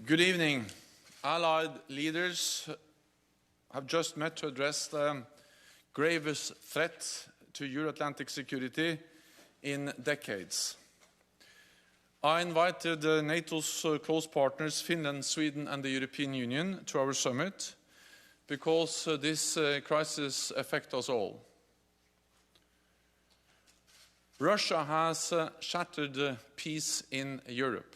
Good evening. Allied leaders have just met to address the gravest threat to Euro-Atlantic security in decades. I invited NATO's close partners, Finland, Sweden and the European Union, to our summit because this crisis affects us all. Russia has shattered peace in Europe.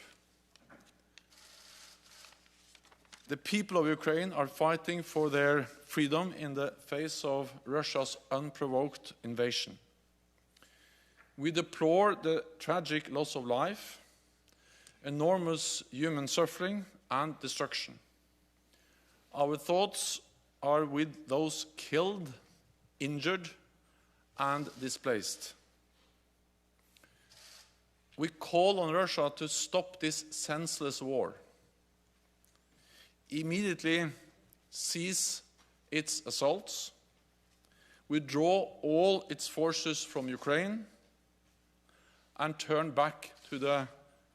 The people of Ukraine are fighting for their freedom in the face of Russia's unprovoked invasion. We deplore the tragic loss of life, enormous human suffering and destruction. Our thoughts are with those killed, injured and displaced. We call on Russia to stop this senseless war. Immediately cease its assaults, withdraw all its forces from Ukraine, and turn back to the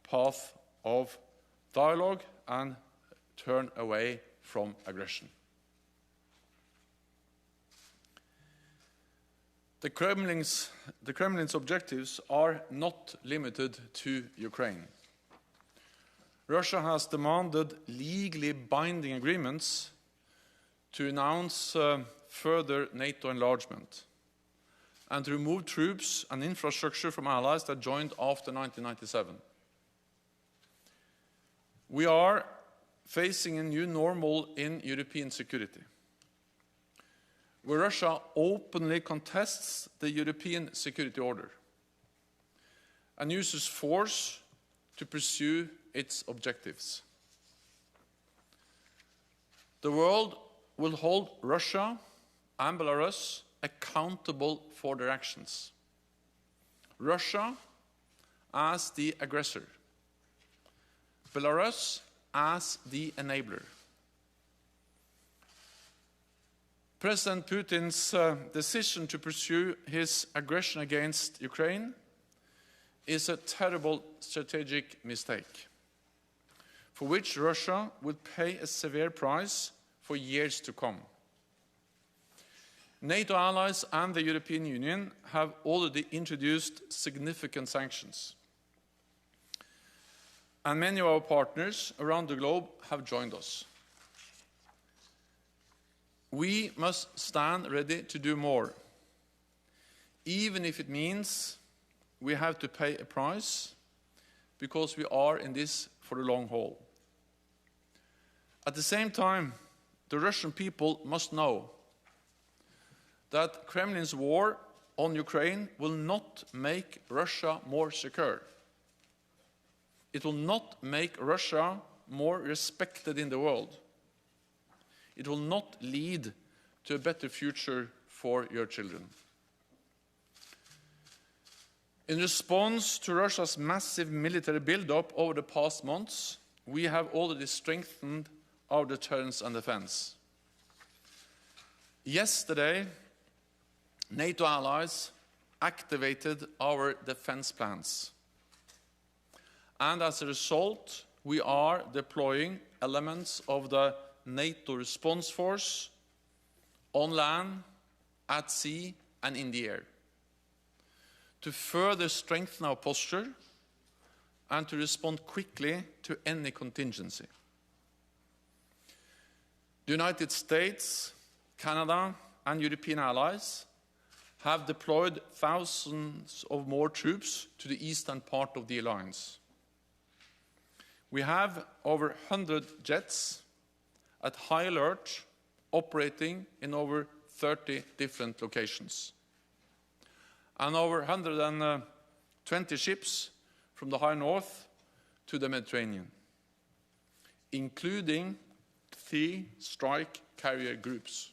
path of dialogue and turn away from aggression. The Kremlin's objectives are not limited to Ukraine. Russia has demanded legally binding agreements to announce further NATO enlargement and to remove troops and infrastructure from allies that joined after 1997. We are facing a new normal in European security, where Russia openly contests the European security order and uses force to pursue its objectives. The world will hold Russia and Belarus accountable for their actions. Russia as the aggressor, Belarus as the enabler. President Putin's decision to pursue his aggression against Ukraine is a terrible strategic mistake, for which Russia will pay a severe price for years to come. NATO allies and the European Union have already introduced significant sanctions, and many of our partners around the globe have joined us. We must stand ready to do more, even if it means we have to pay a price, because we are in this for the long haul. At the same time, the Russian people must know that Kremlin's war on Ukraine will not make Russia more secure. It will not make Russia more respected in the world. It will not lead to a better future for your children. In response to Russia's massive military build-up over the past months, we have already strengthened our deterrence and defense. Yesterday, NATO allies activated our defense plans. And as a result, we are deploying elements of the NATO response force on land, at sea, and in the air, to further strengthen our posture and to respond quickly to any contingency. The United States, Canada, and European allies have deployed thousands of more troops to the eastern part of the alliance. We have over 100 jets at high alert, operating in over 30 different locations, and over 120 ships from the high north to the Mediterranean, including 3 strike carrier groups.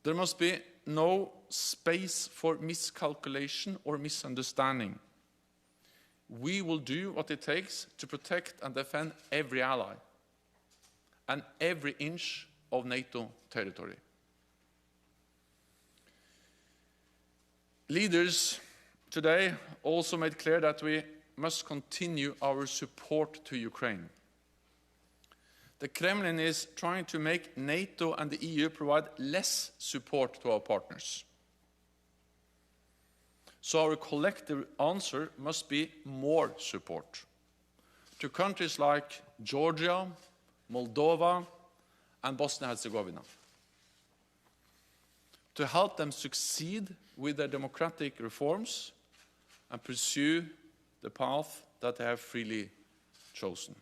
There must be no space for miscalculation or misunderstanding. We will do what it takes to protect and defend every ally and every inch of NATO territory. Leaders today also made clear that we must continue our support to Ukraine. The Kremlin is trying to make NATO and the EU provide less support to our partners. So our collective answer must be more support to countries like Georgia, Moldova, and Bosnia-Herzegovina, to help them succeed with their democratic reforms and pursue the path that they have freely chosen.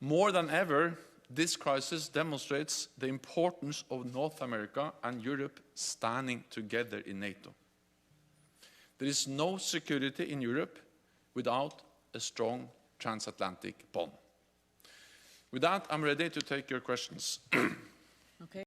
More than ever, this crisis demonstrates the importance of North America and Europe standing together in NATO. There is no security in Europe without a strong transatlantic bond. With that, I'm ready to take your questions. Okay.